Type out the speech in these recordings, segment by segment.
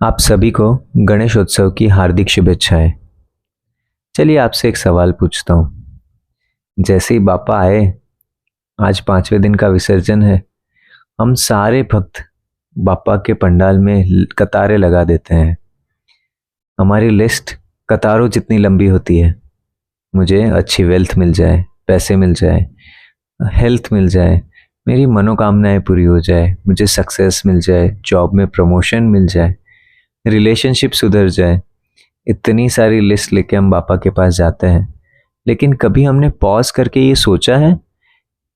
आप सभी को गणेशोत्सव की हार्दिक शुभेच्छाएं। चलिए आपसे एक सवाल पूछता हूँ। जैसे ही बापा आए, आज 5वें दिन का विसर्जन है, हम सारे भक्त बापा के पंडाल में कतारें लगा देते हैं। हमारी लिस्ट कतारों जितनी लंबी होती है। मुझे अच्छी वेल्थ मिल जाए, पैसे मिल जाए, हेल्थ मिल जाए, मेरी मनोकामनाएं पूरी हो जाए, मुझे सक्सेस मिल जाए, जॉब में प्रमोशन मिल जाए, रिलेशनशिप सुधर जाए। इतनी सारी लिस्ट लेके हम बापा के पास जाते हैं। लेकिन कभी हमने पॉज करके ये सोचा है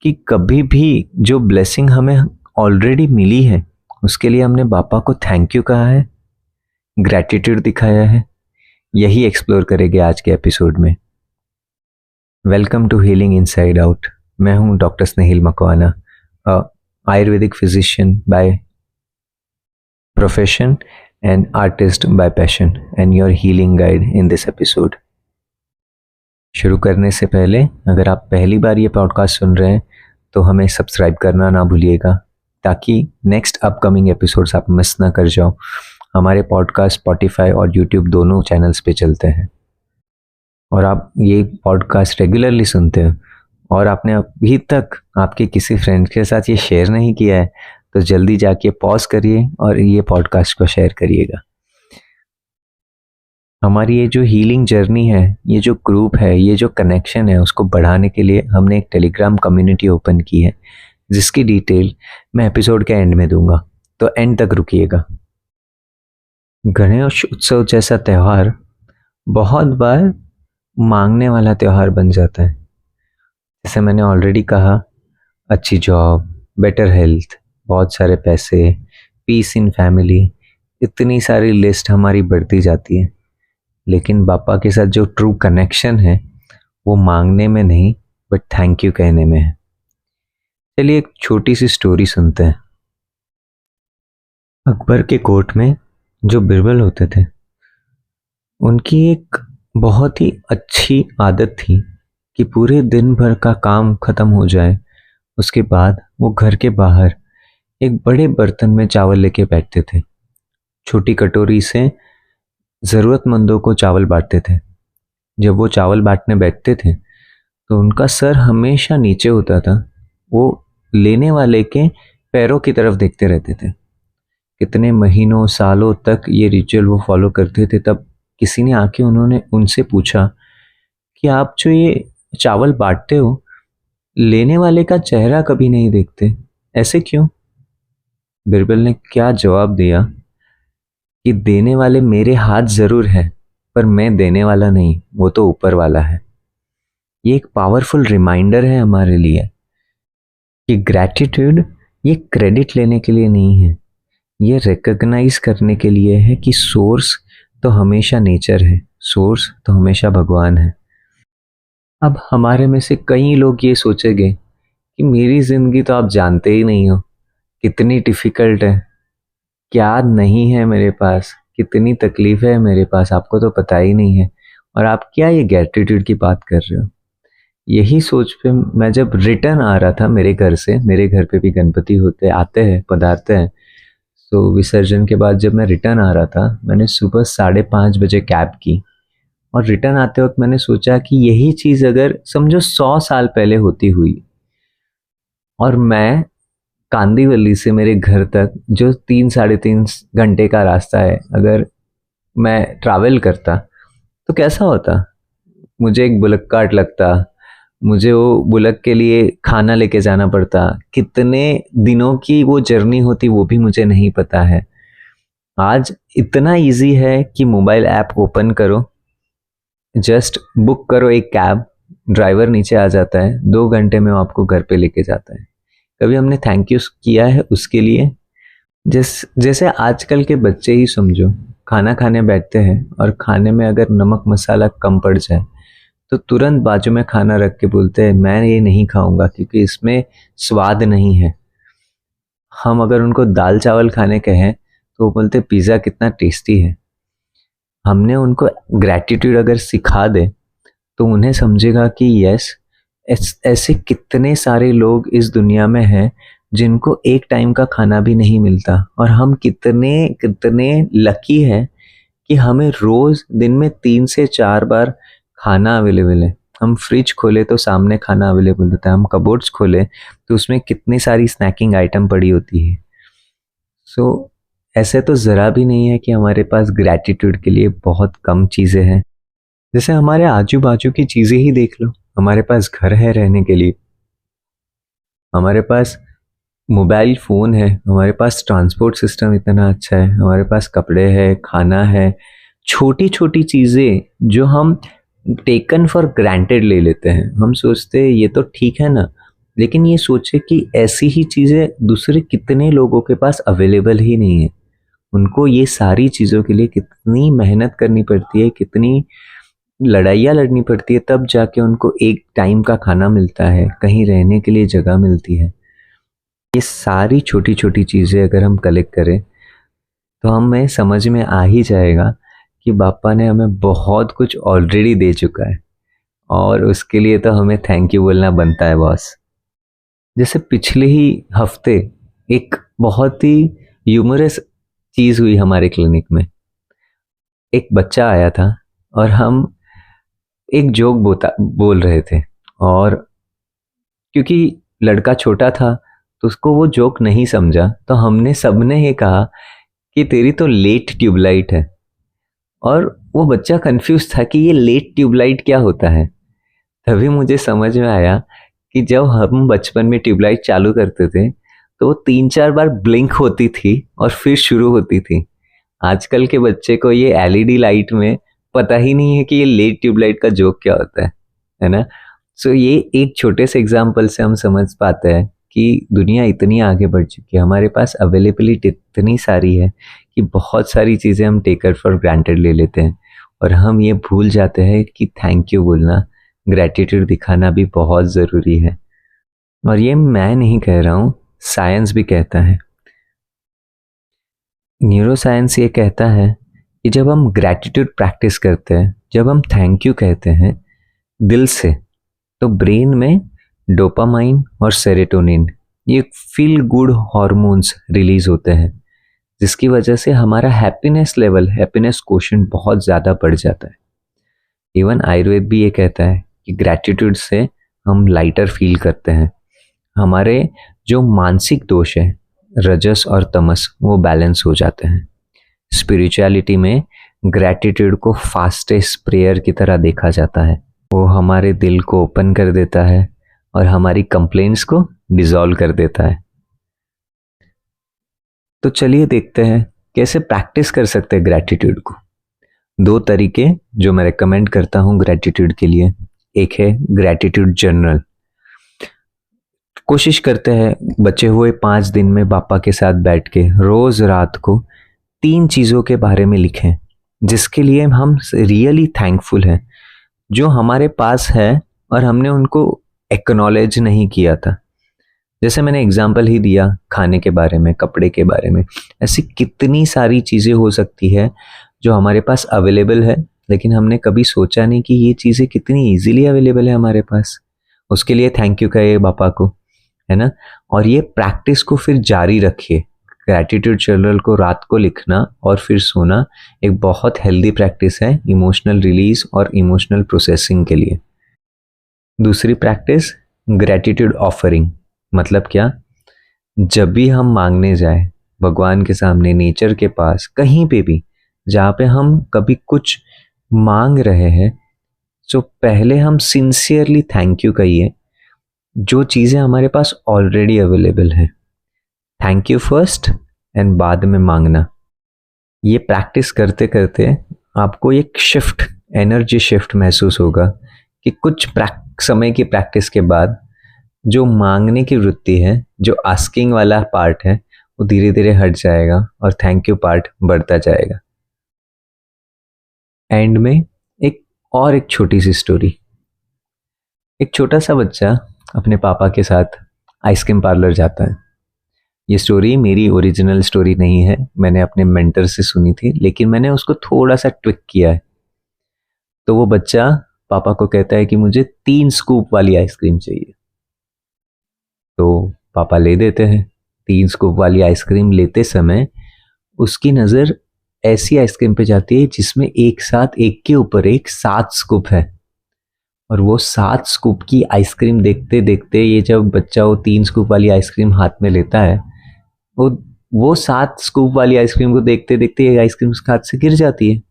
कि कभी भी जो ब्लेसिंग हमें ऑलरेडी मिली है उसके लिए हमने बापा को थैंक यू कहा है, ग्रैटिट्यूड दिखाया है? यही एक्सप्लोर करेंगे आज के एपिसोड में। Welcome to healing inside out. मैं हूं doctor Snehil Makwana, Ayurvedic physician by profession and artist by passion and your healing guide in this episode। शुरू करने से पहले अगर आप पहली बार ये पॉडकास्ट सुन रहे हैं तो हमें सब्सक्राइब करना ना भूलिएगा, ताकि नेक्स्ट अपकमिंग एपिसोड्स आप मिस ना कर जाओ। हमारे पॉडकास्ट स्पॉटिफाई और यूट्यूब दोनों चैनल्स पे चलते हैं। और आप ये पॉडकास्ट रेगुलरली सुनते हो और आपने अभी तक आपके किसी फ्रेंड के साथ ये शेयर नहीं किया है तो जल्दी जाके पॉज करिए और ये पॉडकास्ट को शेयर करिएगा। हमारी ये जो हीलिंग जर्नी है, ये जो ग्रुप है, ये जो कनेक्शन है, उसको बढ़ाने के लिए हमने एक टेलीग्राम कम्युनिटी ओपन की है, जिसकी डिटेल मैं एपिसोड के एंड में दूंगा, तो एंड तक रुकिएगा। गणेश उत्सव जैसा त्यौहार बहुत बार मांगने वाला त्यौहार बन जाता है। जैसे मैंने ऑलरेडी कहा, अच्छी जॉब, बेटर हेल्थ, बहुत सारे पैसे, पीस इन फैमिली, इतनी सारी लिस्ट हमारी बढ़ती जाती है। लेकिन बापा के साथ जो ट्रू कनेक्शन है वो मांगने में नहीं बट थैंक यू कहने में है। चलिए एक छोटी सी स्टोरी सुनते हैं। अकबर के कोर्ट में जो बिरबल होते थे, उनकी एक बहुत ही अच्छी आदत थी कि पूरे दिन भर का काम खत्म हो जाए उसके बाद वो घर के बाहर एक बड़े बर्तन में चावल लेके बैठते थे। छोटी कटोरी से ज़रूरतमंदों को चावल बांटते थे। जब वो चावल बांटने बैठते थे तो उनका सर हमेशा नीचे होता था। वो लेने वाले के पैरों की तरफ देखते रहते थे। कितने महीनों सालों तक ये रिचुअल वो फॉलो करते थे। तब किसी ने आके उन्होंने उनसे पूछा कि आप जो ये चावल बांटते हो, लेने वाले का चेहरा कभी नहीं देखते, ऐसे क्यों? बिरबल ने क्या जवाब दिया कि देने वाले मेरे हाथ जरूर है, पर मैं देने वाला नहीं, वो तो ऊपर वाला है। ये एक पावरफुल रिमाइंडर है हमारे लिए कि ग्रैटिट्यूड ये क्रेडिट लेने के लिए नहीं है, ये रिकॉग्नाइज करने के लिए है कि सोर्स तो हमेशा नेचर है, सोर्स तो हमेशा भगवान है। अब हमारे में से कई लोग ये सोचेंगे कि मेरी जिंदगी तो आप जानते ही नहीं हो, कितनी डिफिकल्ट है, क्या नहीं है मेरे पास, कितनी तकलीफ है मेरे पास, आपको तो पता ही नहीं है, और आप क्या ये ग्रैटिट्यूड की बात कर रहे हो। यही सोच पे मैं जब रिटर्न आ रहा था मेरे घर से, मेरे घर पे भी गणपति होते आते हैं, पधारते हैं, तो विसर्जन के बाद जब मैं रिटर्न आ रहा था, मैंने सुबह 5:30 बजे कैब की और रिटर्न आते वक्त मैंने सोचा कि यही चीज़ अगर समझो 100 साल पहले होती हुई और मैं कांदीवली से मेरे घर तक जो 3-3.5 घंटे का रास्ता है, अगर मैं ट्रैवल करता तो कैसा होता। मुझे एक बुलक कार्ट लगता, मुझे वो बुलक के लिए खाना लेके जाना पड़ता, कितने दिनों की वो जर्नी होती वो भी मुझे नहीं पता है। आज इतना इजी है कि मोबाइल ऐप ओपन करो, जस्ट बुक करो एक कैब, ड्राइवर नीचे आ जाता है, 2 घंटे में वो आपको घर पे लेके जाता है। कभी हमने थैंक यू किया है उसके लिए? जैसे आजकल के बच्चे ही समझो, खाना खाने बैठते हैं और खाने में अगर नमक मसाला कम पड़ जाए तो तुरंत बाजू में खाना रख के बोलते हैं मैं ये नहीं खाऊंगा क्योंकि इसमें स्वाद नहीं है। हम अगर उनको दाल चावल खाने कहें तो वो बोलते पिज़्ज़ा कितना टेस्टी है। हमने उनको ग्रैटिट्यूड अगर सिखा दे तो उन्हें समझेगा कि यस, ऐसे कितने सारे लोग इस दुनिया में हैं जिनको एक टाइम का खाना भी नहीं मिलता, और हम कितने कितने लकी हैं कि हमें रोज दिन में 3 से 4 बार खाना अवेलेबल है। हम फ्रिज खोले तो सामने खाना अवेलेबल होता है, हम कबोर्ड्स खोले तो उसमें कितनी सारी स्नैकिंग आइटम पड़ी होती है। सो ऐसे तो ज़रा भी नहीं है कि हमारे पास ग्रैटिट्यूड के लिए बहुत कम चीज़ें हैं। जैसे हमारे आजू बाजू की चीज़ें ही देख लो, हमारे पास घर है रहने के लिए, हमारे पास मोबाइल फ़ोन है, हमारे पास ट्रांसपोर्ट सिस्टम इतना अच्छा है, हमारे पास कपड़े हैं, खाना है, छोटी छोटी चीज़ें जो हम टेकन फॉर ग्रांटेड ले लेते हैं। हम सोचते हैं ये तो ठीक है ना, लेकिन ये सोचे कि ऐसी ही चीज़ें दूसरे कितने लोगों के पास अवेलेबल ही नहीं है। उनको ये सारी चीज़ों के लिए कितनी मेहनत करनी पड़ती है, कितनी लड़ाइयाँ लड़नी पड़ती है, तब जाके उनको एक टाइम का खाना मिलता है, कहीं रहने के लिए जगह मिलती है। ये सारी छोटी छोटी चीज़ें अगर हम कलेक्ट करें तो हमें समझ में आ ही जाएगा कि बापा ने हमें बहुत कुछ ऑलरेडी दे चुका है, और उसके लिए तो हमें थैंक यू बोलना बनता है बॉस। जैसे पिछले ही हफ्ते एक बहुत ही ह्यूमरस चीज़ हुई हमारे क्लिनिक में। एक बच्चा आया था और हम एक जोक बोल रहे थे, और क्योंकि लड़का छोटा था तो उसको वो जोक नहीं समझा, तो हमने सबने ये कहा कि तेरी तो लेट ट्यूबलाइट है। और वो बच्चा कंफ्यूज था कि ये लेट ट्यूबलाइट क्या होता है। तभी मुझे समझ में आया कि जब हम बचपन में ट्यूबलाइट चालू करते थे तो वो 3-4 बार ब्लिंक होती थी और फिर शुरू होती थी। आजकल के बच्चे को ये एलईडी लाइट में पता ही नहीं है कि ये लेट ट्यूबलाइट का जोक क्या होता है ना। सो ये एक छोटे से एग्जाम्पल से हम समझ पाते हैं कि दुनिया इतनी आगे बढ़ चुकी है, हमारे पास अवेलेबिलिटी इतनी सारी है कि बहुत सारी चीज़ें हम टेकर फॉर ग्रांटेड ले लेते हैं, और हम ये भूल जाते हैं कि थैंक यू बोलना, ग्रैटिट्यूड दिखाना भी बहुत ज़रूरी है। और ये मैं नहीं कह रहा हूँ, साइंस भी कहता है। न्यूरो साइंस ये कहता है कि जब हम ग्रैटिट्यूड प्रैक्टिस करते हैं, जब हम थैंक यू कहते हैं दिल से, तो ब्रेन में डोपामाइन और सेरोटोनिन, ये फील गुड हार्मोन्स रिलीज होते हैं, जिसकी वजह से हमारा हैप्पीनेस लेवल, हैप्पीनेस क्वोशंट बहुत ज़्यादा बढ़ जाता है। इवन आयुर्वेद भी ये कहता है कि ग्रैटिट्यूड से हम लाइटर फील करते हैं, हमारे जो मानसिक दोष है रजस और तमस वो बैलेंस हो जाते हैं। स्पिरिचुअलिटी में ग्रैटिट्यूड को फास्टेस्ट प्रेयर की तरह देखा जाता है। वो हमारे दिल को ओपन कर देता है और हमारी कंप्लेंट्स को डिसॉल्व कर देता है। तो चलिए देखते हैं कैसे प्रैक्टिस कर सकते हैं ग्रैटिट्यूड को। 2 तरीके जो मैं रेकमेंड करता हूँ ग्रैटिट्यूड के लिए। एक है ग्रैटिट्यूड जर्नल। कोशिश करते हैं बचे हुए 5 दिन में पापा के साथ बैठ के रोज रात को 3 चीज़ों के बारे में लिखें जिसके लिए हम रियली थैंकफुल हैं, जो हमारे पास है और हमने उनको एक्नॉलेज नहीं किया था। जैसे मैंने एग्जाम्पल ही दिया खाने के बारे में, कपड़े के बारे में, ऐसी कितनी सारी चीज़ें हो सकती है जो हमारे पास अवेलेबल है, लेकिन हमने कभी सोचा नहीं कि ये चीज़ें कितनी इजीली अवेलेबल है हमारे पास। उसके लिए थैंक यू कहिए पापा को, है ना। और ये प्रैक्टिस को फिर जारी रखिए। ग्रैटिट्यूड जर्नल को रात को लिखना और फिर सोना एक बहुत हेल्दी प्रैक्टिस है इमोशनल रिलीज और इमोशनल प्रोसेसिंग के लिए। दूसरी प्रैक्टिस ग्रैटिट्यूड ऑफरिंग। मतलब क्या, जब भी हम मांगने जाए भगवान के सामने, नेचर के पास, कहीं पे भी जहाँ पे हम कभी कुछ मांग रहे हैं, तो पहले हम सिंसियरली थैंक यू कहिए जो चीज़ें हमारे पास ऑलरेडी अवेलेबल है। थैंक यू फर्स्ट एंड बाद में मांगना। ये प्रैक्टिस करते करते आपको एक शिफ्ट, एनर्जी शिफ्ट महसूस होगा कि कुछ समय की प्रैक्टिस के बाद जो मांगने की वृत्ति है, जो आस्किंग वाला पार्ट है, वो धीरे धीरे हट जाएगा और थैंक यू पार्ट बढ़ता जाएगा। एंड में एक छोटी सी स्टोरी। एक छोटा सा बच्चा अपने पापा के साथ आइसक्रीम पार्लर जाता है। ये स्टोरी मेरी ओरिजिनल स्टोरी नहीं है, मैंने अपने मेंटर से सुनी थी, लेकिन मैंने उसको थोड़ा सा ट्विक किया है। तो वो बच्चा पापा को कहता है कि मुझे 3 स्कूप वाली आइसक्रीम चाहिए। तो पापा ले देते हैं। 3 स्कूप वाली आइसक्रीम लेते समय उसकी नज़र ऐसी आइसक्रीम पे जाती है जिसमें एक साथ एक के ऊपर एक 7 स्कूप है, और वो 7 स्कूप की आइसक्रीम देखते देखते ये जब बच्चा वो 3 स्कूप वाली आइसक्रीम हाथ में लेता है, वो वो 7 स्कूप वाली आइसक्रीम को देखते देखते ये आइसक्रीम उसके हाथ से गिर जाती है,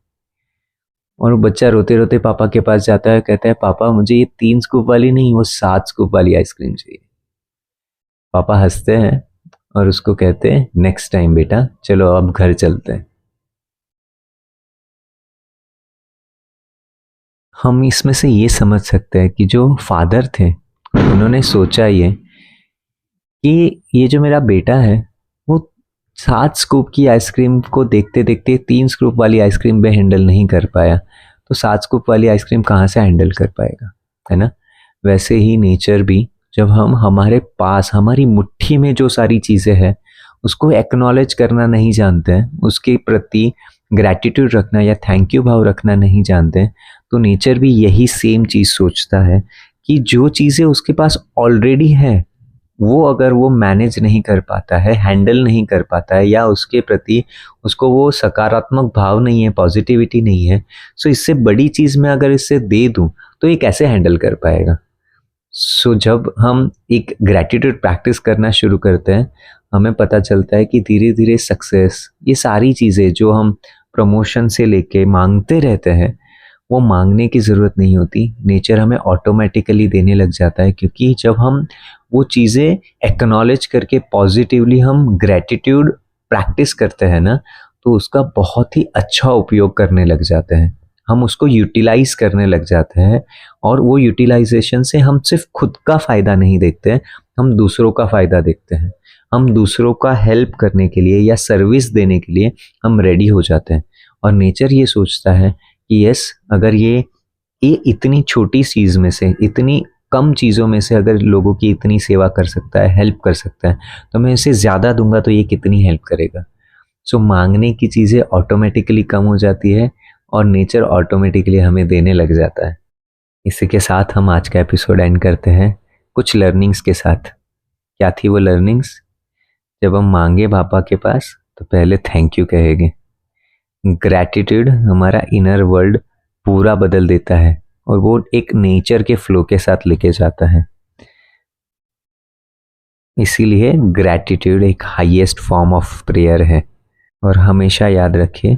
और वो बच्चा रोते रोते पापा के पास जाता है, कहता है पापा मुझे ये 3 स्कूप वाली नहीं, वो 7 स्कूप वाली आइसक्रीम चाहिए। पापा हंसते हैं और उसको कहते हैं नेक्स्ट टाइम बेटा, चलो अब घर चलते हैं। हम इसमें से ये समझ सकते हैं कि जो फादर थे उन्होंने सोचा ये कि ये जो मेरा बेटा है वो 7 स्कूप की आइसक्रीम को देखते देखते 3 स्कूप वाली आइसक्रीम में हैंडल नहीं कर पाया, तो 7 स्कूप वाली आइसक्रीम कहाँ से हैंडल कर पाएगा, है ना। वैसे ही नेचर भी, जब हम हमारे पास हमारी मुट्ठी में जो सारी चीज़ें हैं उसको एक्नॉलेज करना नहीं जानते हैं, उसके प्रति ग्रैटिट्यूड रखना या थैंक यू भाव रखना नहीं जानते हैं, तो नेचर भी यही सेम चीज़ सोचता है कि जो चीज़ें उसके पास ऑलरेडी है वो अगर वो मैनेज नहीं कर पाता है, हैंडल नहीं कर पाता है, या उसके प्रति उसको वो सकारात्मक भाव नहीं है, पॉजिटिविटी नहीं है, सो इससे बड़ी चीज़ मैं अगर इससे दे दूं तो ये कैसे हैंडल कर पाएगा। सो जब हम एक ग्रैटिट्यूड प्रैक्टिस करना शुरू करते हैं, हमें पता चलता है कि धीरे धीरे सक्सेस, ये सारी चीज़ें जो हम प्रमोशन से लेके मांगते रहते हैं, वो मांगने की ज़रूरत नहीं होती, नेचर हमें ऑटोमेटिकली देने लग जाता है, क्योंकि जब हम वो चीज़ें एक्नॉलेज करके पॉजिटिवली हम ग्रैटिट्यूड प्रैक्टिस करते हैं ना, तो उसका बहुत ही अच्छा उपयोग करने लग जाते हैं, हम उसको यूटिलाइज करने लग जाते हैं, और वो यूटिलाइजेशन से हम सिर्फ खुद का फ़ायदा नहीं देखते हैं, हम दूसरों का फ़ायदा देखते हैं, हम दूसरों का हेल्प करने के लिए या सर्विस देने के लिए हम रेडी हो जाते हैं। और नेचर ये सोचता है कि यस, अगर ये इतनी छोटी चीज़ में से, इतनी कम चीज़ों में से अगर लोगों की इतनी सेवा कर सकता है, हेल्प कर सकता है, तो मैं इसे ज़्यादा दूंगा तो ये कितनी हेल्प करेगा। सो मांगने की चीज़ें ऑटोमेटिकली कम हो जाती है और नेचर ऑटोमेटिकली हमें देने लग जाता है। इसी के साथ हम आज का एपिसोड एंड करते हैं कुछ लर्निंग्स के साथ। क्या थी वो लर्निंग्स? जब हम मांगे पापा के पास तो पहले थैंक यू कहेंगे। ग्रैटिट्यूड हमारा इनर वर्ल्ड पूरा बदल देता है और वो एक नेचर के फ्लो के साथ लेके जाता है। इसीलिए ग्रैटिट्यूड एक हाईएस्ट फॉर्म ऑफ प्रेयर है। और हमेशा याद रखिए,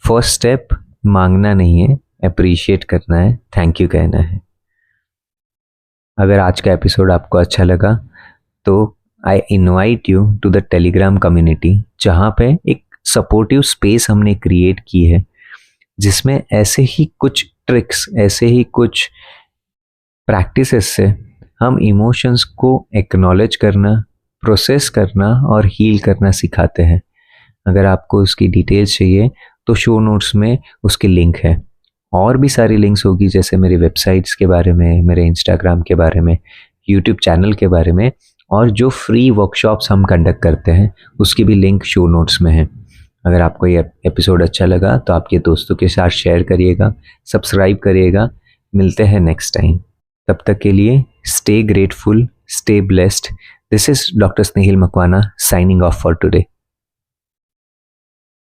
फर्स्ट स्टेप मांगना नहीं है, अप्रिशिएट करना है, थैंक यू कहना है। अगर आज का एपिसोड आपको अच्छा लगा तो I invite you to the Telegram community, जहाँ पे एक सपोर्टिव स्पेस हमने क्रिएट की है, जिसमें ऐसे ही कुछ ट्रिक्स, ऐसे ही कुछ प्रैक्टिसेस से हम इमोशंस को एक्नॉलेज करना, प्रोसेस करना और हील करना सिखाते हैं। अगर आपको उसकी डिटेल्स चाहिए तो शो नोट्स में उसकी लिंक है। और भी सारी लिंक्स होगी, जैसे मेरी वेबसाइट्स के बारे में, मेरे इंस्टाग्राम के बारे में, यूट्यूब चैनल के बारे में, और जो फ्री वर्कशॉप्स हम कंडक्ट करते हैं उसकी भी लिंक शो नोट्स में है। अगर आपको ये एपिसोड अच्छा लगा तो आपके दोस्तों के साथ शेयर करिएगा, सब्सक्राइब करिएगा। मिलते हैं नेक्स्ट टाइम, तब तक के लिए stay grateful, stay blessed. This is doctor Snehil Makwana signing off for today.